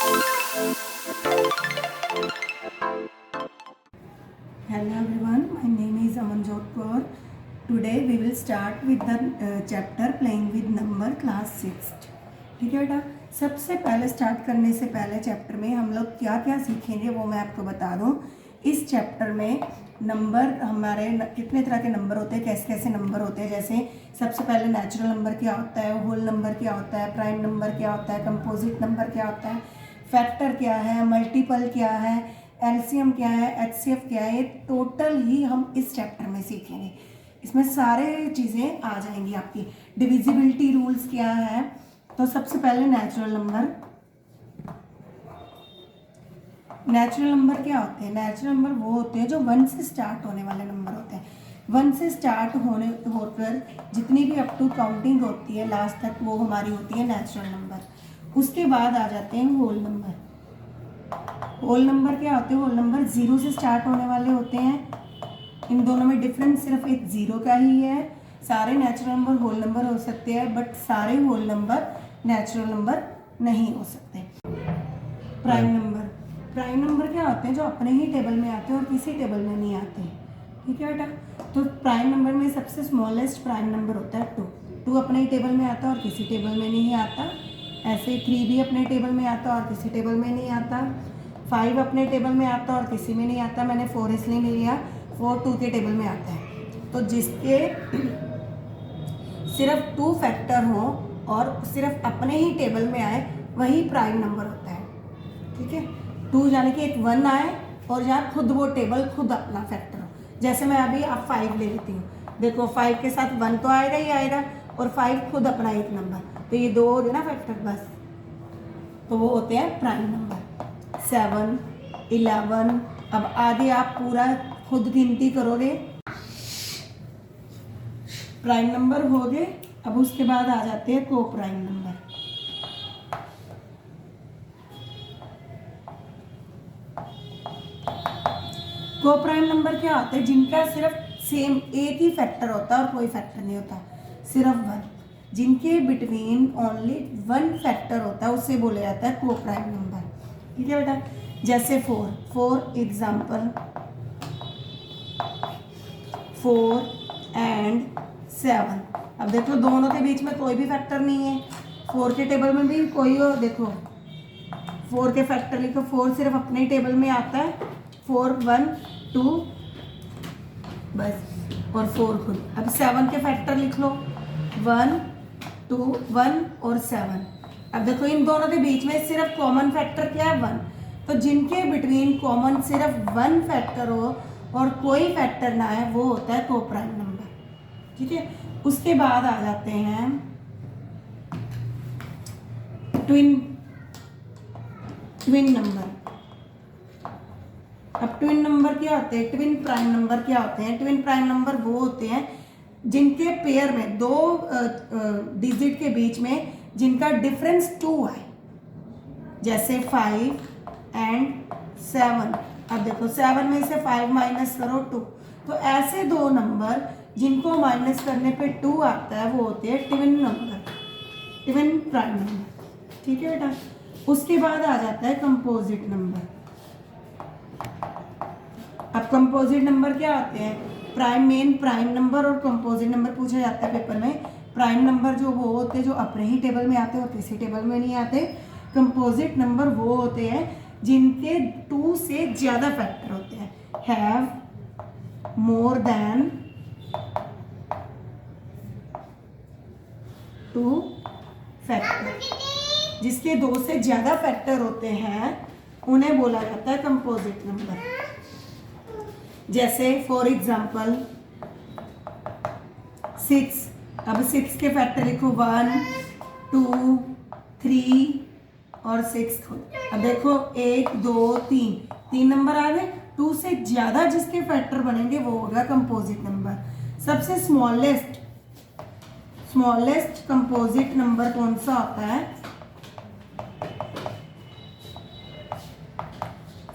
Hello everyone, my name is Amanjot Kaur. Today we will start with the chapter playing with number class 6th. ठीक है बेटा, सबसे पहले start करने से पहले चैप्टर में हम लोग क्या क्या सीखेंगे वो मैं आपको बता दूं। इस चैप्टर में नंबर हमारे कितने तरह के नंबर होते हैं, कैसे कैसे नंबर होते हैं। जैसे सबसे पहले नेचुरल नंबर क्या होता है, होल नंबर क्या होता है, प्राइम नंबर क्या होता है, कंपोजिट नंबर क्या होता है, फैक्टर क्या है, मल्टीपल क्या है, एलसीएम क्या है, एचसीएफ क्या है। ये टोटल ही हम इस चैप्टर में सीखेंगे। इसमें सारे चीज़ें आ जाएंगी आपकी। डिविजिबिलिटी रूल्स क्या है, तो सबसे पहले नेचुरल नंबर। नेचुरल नंबर क्या होते हैं? नेचुरल नंबर वो होते हैं जो 1 से स्टार्ट होने वाले नंबर होते हैं। 1 से स्टार्ट होकर जितनी भी अप टू काउंटिंग होती है लास्ट तक, वो हमारी होती है नेचुरल नंबर। उसके बाद आ जाते हैं होल नंबर। होल नंबर क्या होते हैं? होल नंबर 0 से स्टार्ट होने वाले होते हैं। इन दोनों में डिफरेंस सिर्फ एक 0 का ही है। सारे नेचुरल नंबर होल नंबर हो सकते हैं, बट सारे होल नंबर नेचुरल नंबर नहीं हो सकते। प्राइम नंबर, प्राइम नंबर क्या होते हैं? जो अपने ही टेबल में आते हैं और किसी टेबल में नहीं आते। ठीक है बेटा, तो प्राइम नंबर में सबसे स्मॉलेस्ट प्राइम नंबर होता है 2। 2 अपने ही टेबल में आता है और किसी टेबल में नहीं आता। ऐसे 3 भी अपने टेबल में आता है और किसी टेबल में नहीं आता। 5 अपने टेबल में आता है और किसी में नहीं आता। मैंने 4 इसलिए नहीं लिया, 4 2 के टेबल में आता है। तो जिसके सिर्फ 2 फैक्टर हो और सिर्फ अपने ही टेबल में आए, वही प्राइम नंबर होता है। ठीक है, 2 यानी कि एक 1 आए और जहाँ खुद वो टेबल खुद अपना फैक्टर हो। जैसे मैं अभी आप 5 ले लेती हूँ, देखो 5 के साथ 1 तो आएगा ही आएगा और 5 खुद अपना एक नंबर, तो ये 2 हो गए ना फैक्टर बस, तो वो होते हैं प्राइम नंबर। 7 11, अब आगे आप पूरा खुद गिनती करोगे, प्राइम नंबर हो गए। अब उसके बाद आ जाते हैं को प्राइम नंबर। को प्राइम नंबर क्या होते हैं? जिनका सिर्फ सेम एक ही फैक्टर होता है और कोई फैक्टर नहीं होता, सिर्फ 1। जिनके बिटवीन ओनली 1 फैक्टर होता है उसे बोला जाता है को प्राइम नंबर। ठीक है बेटा, जैसे 4 फॉर एग्जाम्पल 4 एंड 7। अब देखो दोनों के बीच में कोई भी फैक्टर नहीं है। 4 के टेबल में भी कोई हो, देखो 4 के फैक्टर लिखो। 4 सिर्फ अपने टेबल में आता है, 4 1 2 बस, और 4 खुद। अब 7 के फैक्टर लिख लो, 1 2 1 और 7। अब देखो इन दोनों के बीच में सिर्फ कॉमन फैक्टर क्या है? 1। तो जिनके बिटवीन कॉमन सिर्फ 1 फैक्टर हो और कोई फैक्टर ना है, वो होता है को प्राइम नंबर। ठीक है, उसके बाद आ जाते हैं ट्विन नंबर। अब ट्विन नंबर क्या होते हैं? ट्विन प्राइम नंबर क्या होते हैं? ट्विन प्राइम नंबर वो होते हैं जिनके पेयर में 2 डिजिट के बीच में जिनका डिफरेंस 2 है। जैसे 5 एंड 7। अब देखो 7 में से 5 माइनस करो 2, तो ऐसे 2 नंबर जिनको माइनस करने पे 2 आता है वो होते हैं twin number, twin prime number. ठीक है बेटा, उसके बाद आ जाता है कंपोजिट नंबर। अब कंपोजिट नंबर क्या होते हैं? मेन प्राइम नंबर और कंपोजिट नंबर पूछा जाता है पेपर में। प्राइम नंबर जो वो होते हैं जो अपने ही टेबल में आते हैं और किसी टेबल में नहीं आते। कंपोजिट नंबर वो होते हैं जिनके 2 से ज़्यादा फैक्टर होते हैं। Have more than 2 factor. जिसके 2 से ज़्यादा फैक्टर होते हैं उन्हें बोला जाता है कंपोजिट नंबर। जैसे फॉर एग्जाम्पल 6। अब 6 के फैक्टर लिखो 1 2 3 और 6 खुद। अब देखो 1 2 3 नंबर आ गए। 2 से ज़्यादा जिसके फैक्टर बनेंगे वो होगा कंपोजिट नंबर। सबसे स्मॉलेस्ट कंपोजिट नंबर कौन सा होता है?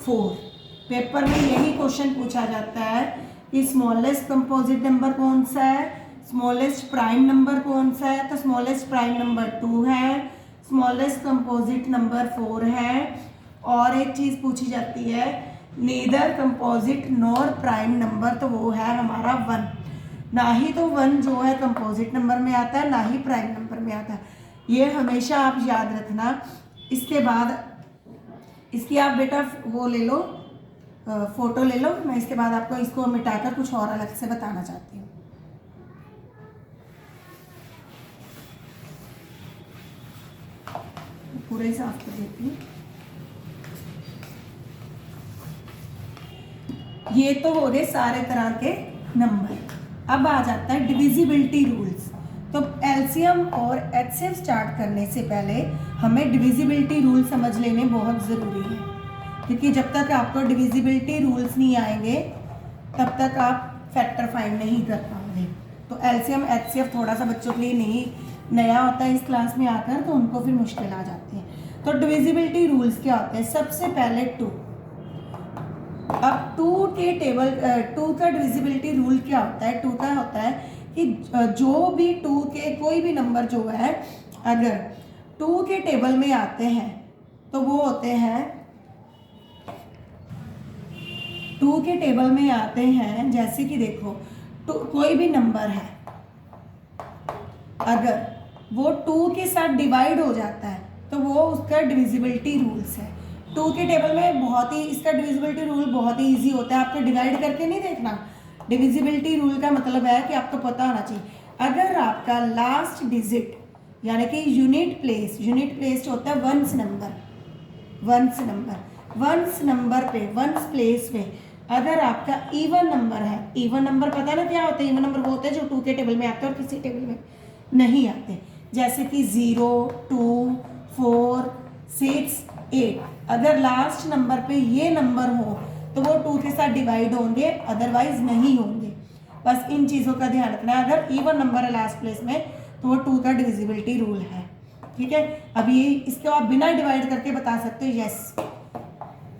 4। पेपर में यही क्वेश्चन पूछा जाता है कि स्मॉलेस्ट कंपोजिट नंबर कौन सा है, स्मॉलेस्ट प्राइम नंबर कौन सा है। तो स्मॉलेस्ट प्राइम नंबर 2 है, स्मॉलेस्ट कंपोजिट नंबर 4 है। और एक चीज़ पूछी जाती है neither composite nor prime number, तो वो है हमारा 1। ना ही तो 1 जो है कंपोजिट नंबर में आता है, ना ही प्राइम नंबर में आता है, ये हमेशा आप याद रखना। इसके बाद इसकी आप बेटा वो ले लो, फोटो ले लो। मैं इसके बाद आपको इसको मिटाकर कुछ और अलग से बताना चाहती हूँ। पूरा ही साफ कर देती हूँ। ये तो हो गए सारे तरह के नंबर। अब आ जाता है डिविजिबिलिटी रूल्स। तो एलसीएम और एचसीएफ स्टार्ट करने से पहले हमें डिविजिबिलिटी रूल समझ लेने बहुत ज़रूरी है, क्योंकि जब तक आपको डिविजिबिलिटी रूल्स नहीं आएंगे तब तक आप फैक्टर फाइंड नहीं कर पाओगे। तो एलसीएम एचसीएफ थोड़ा सा बच्चों के लिए नहीं नया होता है इस क्लास में आकर, तो उनको फिर मुश्किल आ जाती है। तो डिविजिबिलिटी रूल्स क्या होते हैं? सबसे पहले 2। अब 2 के टेबल 2 का डिविजिबिलिटी रूल क्या होता है? 2 का होता है कि जो भी 2 के कोई भी नंबर जो है अगर 2 के टेबल में आते हैं तो वो होते हैं 2 के टेबल में आते हैं। जैसे कि देखो कोई भी नंबर है अगर वो 2 के साथ डिवाइड हो जाता है तो वो उसका डिविजिबिलिटी रूल्स है। 2 के टेबल में बहुत ही इसका डिविजिबिलिटी रूल बहुत ही इजी होता है। आपको डिवाइड करके नहीं देखना। डिविजिबिलिटी रूल का मतलब है कि आपको पता होना चाहिए अगर आपका लास्ट डिजिट यानी कि यूनिट प्लेस होता है वंस नंबर पे वंस प्लेस पे अगर आपका इवन नंबर है, इवन नंबर पता ना क्या होता है? इवन नंबर वो होते हैं जो 2 के टेबल में आते हैं और किसी टेबल में नहीं आते। जैसे कि 0, 2, 4, 6, 8। अगर लास्ट नंबर पे ये नंबर हो तो वो 2 के साथ डिवाइड होंगे, अदरवाइज नहीं होंगे। बस इन चीज़ों का ध्यान रखना है। अगर इवन नंबर है लास्ट प्लेस में तो वो 2 का डिविजिबिलिटी रूल है। ठीक है, अब ये इसको आप बिना डिवाइड करके बता सकते हो यस।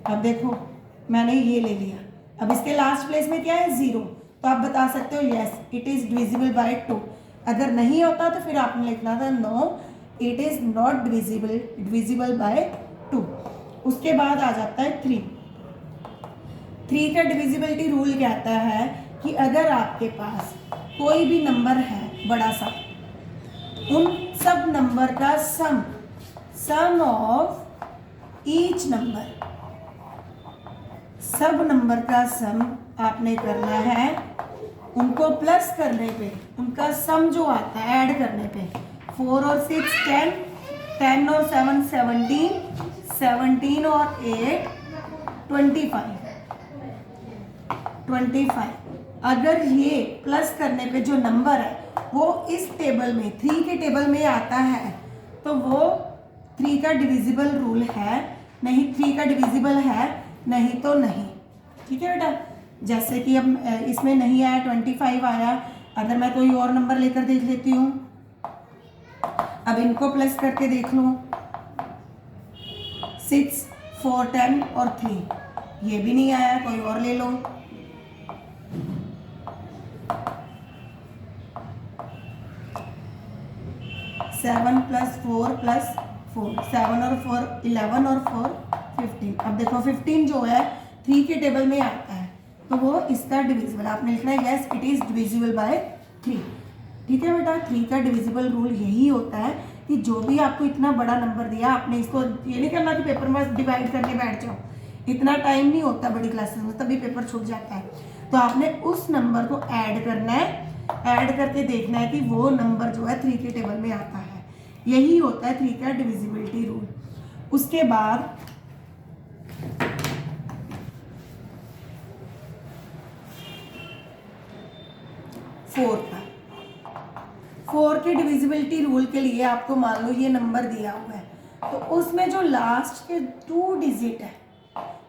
अब देखो मैंने ये ले लिया, अब इसके लास्ट प्लेस में क्या है? 0, तो आप बता सकते हो yes it is divisible by 2। अगर नहीं होता तो फिर आपने लिखना था no it is not divisible by 2। उसके बाद आ जाता है 3 का डिविजिबिलिटी रूल कहता है कि अगर आपके पास कोई भी नंबर है बड़ा सा, उन सब नंबर का सम ऑफ ईच नंबर, सब नंबर का सम आपने करना है। उनको प्लस करने पे उनका सम जो आता है ऐड करने पे 4 और 6 10, 10 और 7 17, 17 और 8 25। अगर ये प्लस करने पे जो नंबर है वो इस टेबल में 3 के टेबल में आता है तो वो 3 का डिविजिबल रूल है, नहीं 3 का डिविजिबल है, नहीं तो नहीं। ठीक है बेटा, जैसे कि अब इसमें नहीं आया 25 आया, अगर मैं कोई और नंबर लेकर देख लेती हूँ। अब इनको प्लस करके देख लो 6, 4, 10 और 3, ये भी नहीं आया, कोई और ले लो। 7 + 4 + 4, 7 और 4 11 और 4 15। अब देखो 15 जो है 3 के टेबल में आता है तो वो इसका डिविजिबल, आपने लिखना है yes it is divisible bye 3। ठीक है बेटा, 3 का डिविजिबल रूल यही होता है कि जो भी आपको इतना बड़ा नंबर दिया आपने इसको ये नहीं करना कि पेपर में डिवाइड करके बैठ जाओ, इतना टाइम नहीं होता बड़ी क्लासेस में, तभी पेपर छूट जाता है। तो आपने उस नंबर को ऐड करना है, ऐड करके देखना है कि वो नंबर जो है 3 के टेबल में आता है। यही होता है 3 का डिविजिबिलिटी रूल। उसके बाद फोर के डिविजिबिलिटी रूल के लिए आपको मान लो ये नंबर दिया हुआ है तो उसमें जो लास्ट के 2 डिजिट है,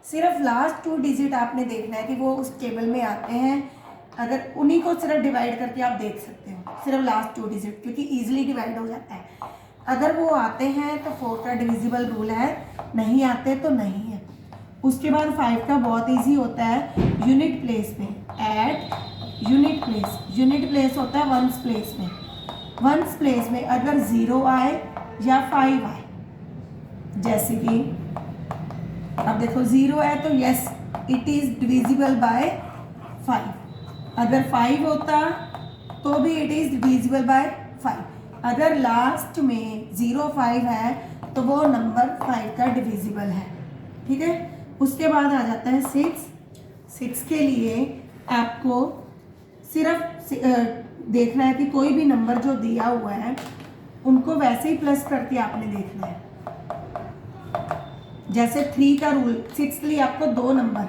सिर्फ लास्ट 2 डिजिट आपने देखना है कि वो उस टेबल में आते हैं। अगर उन्हीं को सिर्फ डिवाइड करके आप देख सकते हो, सिर्फ लास्ट 2 डिजिट, क्योंकि ईजिली डिवाइड हो जाता है। अगर वो आते हैं तो 4 का डिविजिबल रूल है, नहीं आते तो नहीं है। उसके बाद 5 का बहुत इजी होता है यूनिट प्लेस में, एट यूनिट प्लेस होता है वंस प्लेस में। वंस प्लेस में अगर 0 आए या 5 आए जैसे कि अब देखो 0 है तो yes it is divisible bye 5। अगर 5 होता तो भी इट इज़ डिविजिबल बाय 5। अगर लास्ट में 05 है तो वो नंबर 5 का डिविजिबल है। ठीक है, उसके बाद आ जाता है 6 के लिए आपको सिर्फ देखना है कि कोई भी नंबर जो दिया हुआ है उनको वैसे ही प्लस करके आपने देखना है। जैसे 3 का रूल, 6 के लिए आपको दो नंबर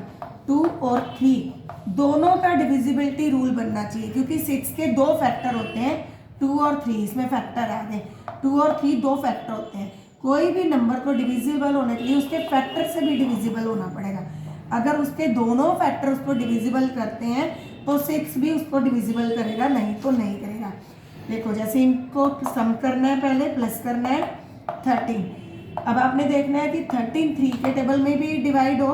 2 और 3 दोनों का डिविजिबिलिटी रूल बनना चाहिए, क्योंकि 6 के दो फैक्टर होते हैं 2 और 3, इसमें फैक्टर आ गए 2 और 3 दो फैक्टर होते हैं। कोई भी नंबर को डिविजिबल होने के लिए उसके फैक्टर से भी डिविजिबल होना पड़ेगा। अगर उसके दोनों फैक्टर उसको डिविजिबल करते हैं तो 6 भी उसको डिविजिबल करेगा, नहीं तो नहीं करेगा। देखो जैसे इनको सम करना है, पहले प्लस करना है 13। अब आपने देखना है कि 13 3 के टेबल में भी डिवाइड हो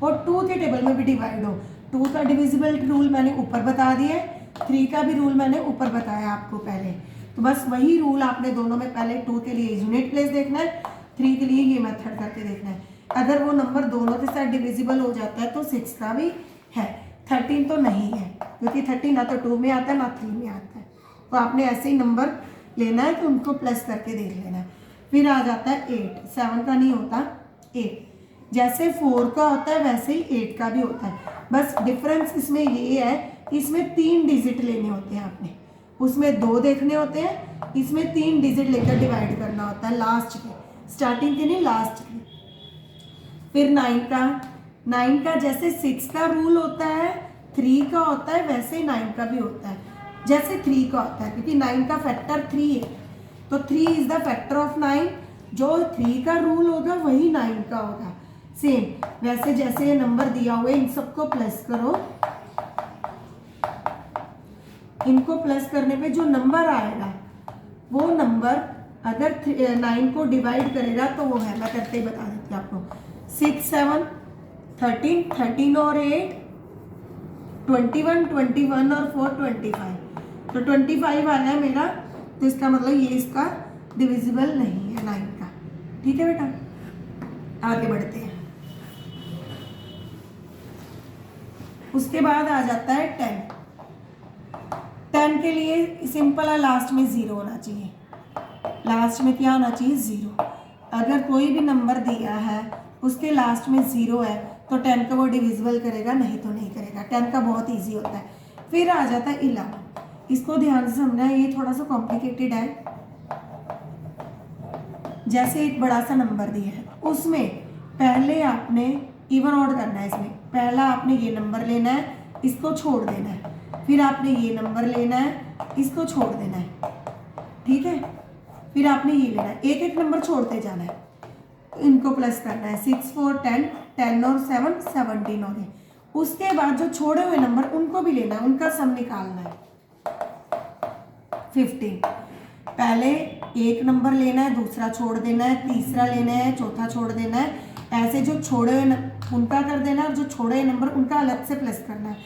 और 2 के टेबल में भी डिवाइड हो। 2 का डिविजिबल रूल मैंने ऊपर बता दिया, 3 का भी रूल मैंने ऊपर बताया आपको पहले। तो बस वही रूल आपने दोनों में पहले 2 के लिए यूनिट प्लेस देखना है, 3 के लिए ये मेथड करके देखना है। अगर वो नंबर दोनों के साथ डिविजिबल हो जाता है तो 6 का भी है, 13 तो नहीं है, क्योंकि 13 ना तो 2 में आता है ना 3 में आता है। तो आपने ऐसे ही नंबर लेना है कि उनको प्लस करके देख लेना है। फिर आ जाता है 8, 7 का नहीं होता 8। जैसे 4 का होता है वैसे ही 8 का भी होता है, बस डिफरेंस इसमें ये है कि इसमें 3 डिजिट लेने होते हैं आपने, उसमें 2 देखने होते हैं, इसमें 3 डिजिट लेकर डिवाइड करना होता है, लास्ट के, स्टार्टिंग के नहीं लास्ट के। फिर 9 का जैसे 6 का रूल होता है 3 का होता है, वैसे ही 9 का भी होता है जैसे 3 का होता है, क्योंकि 9 का फैक्टर 3 है, तो 3 इज द फैक्टर ऑफ 9। जो 3 का रूल होगा वही 9 का होगा। सेम वैसे जैसे ये नंबर दिया हुआ है इन सबको प्लस करो, इनको प्लस करने पे जो नंबर आएगा वो नंबर अगर 9 को डिवाइड करेगा तो वो है, मैं करते ही बता देती हूँ आपको। 6 7 13, 13 और 8 21, 21 और 4 25, तो 25 आ गया मेरा, तो इसका मतलब ये इसका डिविजिबल नहीं है 9 का। ठीक है बेटा, आगे बढ़ते हैं। उसके बाद आ जाता है 10 के लिए सिंपल है, लास्ट में 0 होना चाहिए। लास्ट में क्या होना चाहिए 0। अगर कोई भी नंबर दिया है उसके लास्ट में 0 है तो 10 का वो डिविजिबल करेगा, नहीं तो नहीं करेगा। 10 का बहुत इजी होता है। फिर आ जाता है 11, इसको ध्यान से समझना है, ये थोड़ा सा कॉम्प्लिकेटेड है। जैसे एक बड़ा सा नंबर दिया है, उसमें पहले आपने इवन ऑड करना है। इसमें पहला आपने ये नंबर लेना है, इसको छोड़ देना है, फिर आपने ये नंबर लेना है, इसको छोड़ देना है। ठीक है, फिर आपने ये लेना है, एक एक नंबर छोड़ते जाना है, इनको प्लस करना है। 6 4 10, 10 और 7 17 हो गए। उसके बाद जो छोड़े हुए नंबर उनको भी लेना है, उनका सम निकालना है 15। पहले एक नंबर लेना है, दूसरा छोड़ देना है, तीसरा लेना है, चौथा छोड़ देना है, ऐसे जो छोड़े हुए उनका कर देना है और जो छोड़े हुए नंबर उनका अलग से प्लस करना है।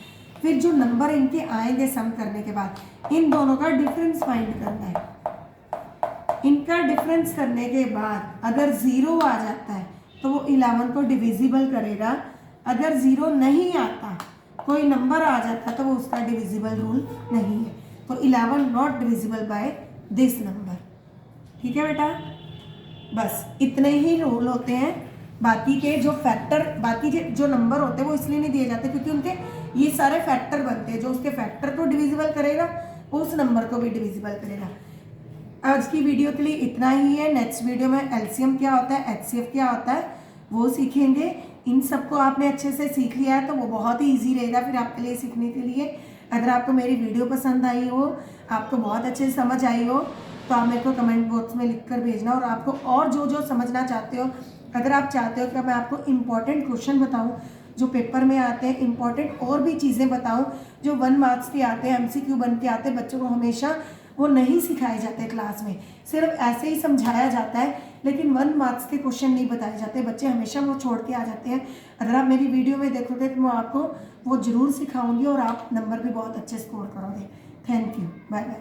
फिर जो नंबर इनके आएंगे सम करने के बाद इन दोनों का डिफरेंस फाइंड करना है। इनका डिफरेंस करने के बाद अगर 0 आ जाता है तो वो 11 को डिविजिबल करेगा। अगर 0 नहीं आता, कोई नंबर आ जाता है तो वो उसका डिविजिबल रूल नहीं है, तो 11 not divisible by this number. ठीक है बेटा, बस इतने ही रूल होते हैं। बाकी के जो फैक्टर, बाकी जो नंबर होते हैं वो इसलिए नहीं दिए जाते क्योंकि उनके ये सारे फैक्टर बनते हैं, जो उसके फैक्टर को डिविजिबल करेगा उस नंबर को भी डिविजिबल करेगा। आज की वीडियो के लिए इतना ही है। नेक्स्ट वीडियो में एलसीएम क्या होता है, एचसीएफ क्या होता है वो सीखेंगे। इन सबको आपने अच्छे से सीख लिया है तो वो बहुत ही ईजी रहेगा फिर आपके लिए सीखने के लिए। अगर आपको मेरी वीडियो पसंद आई हो, आपको बहुत अच्छे से समझ आई हो, तो आप मेरे को कमेंट बॉक्स में लिख कर भेजना। और आपको और जो जो समझना चाहते हो, अगर आप चाहते हो कि मैं आपको इम्पॉर्टेंट क्वेश्चन बताऊँ जो पेपर में आते हैं, इम्पॉर्टेंट और भी चीज़ें बताऊँ जो 1 मार्क्स के आते हैं, MCQ बन के आते हैं, बच्चों को हमेशा वो नहीं सिखाए जाते क्लास में, सिर्फ ऐसे ही समझाया जाता है, लेकिन 1 मार्क्स के क्वेश्चन नहीं बताए जाते, बच्चे हमेशा वो छोड़ के आ जाते हैं। अगर आप मेरी वीडियो में देखोगे तो मैं आपको वो ज़रूर सिखाऊंगी और आप नंबर भी बहुत अच्छे स्कोर करोगे। Thank you, bye bye.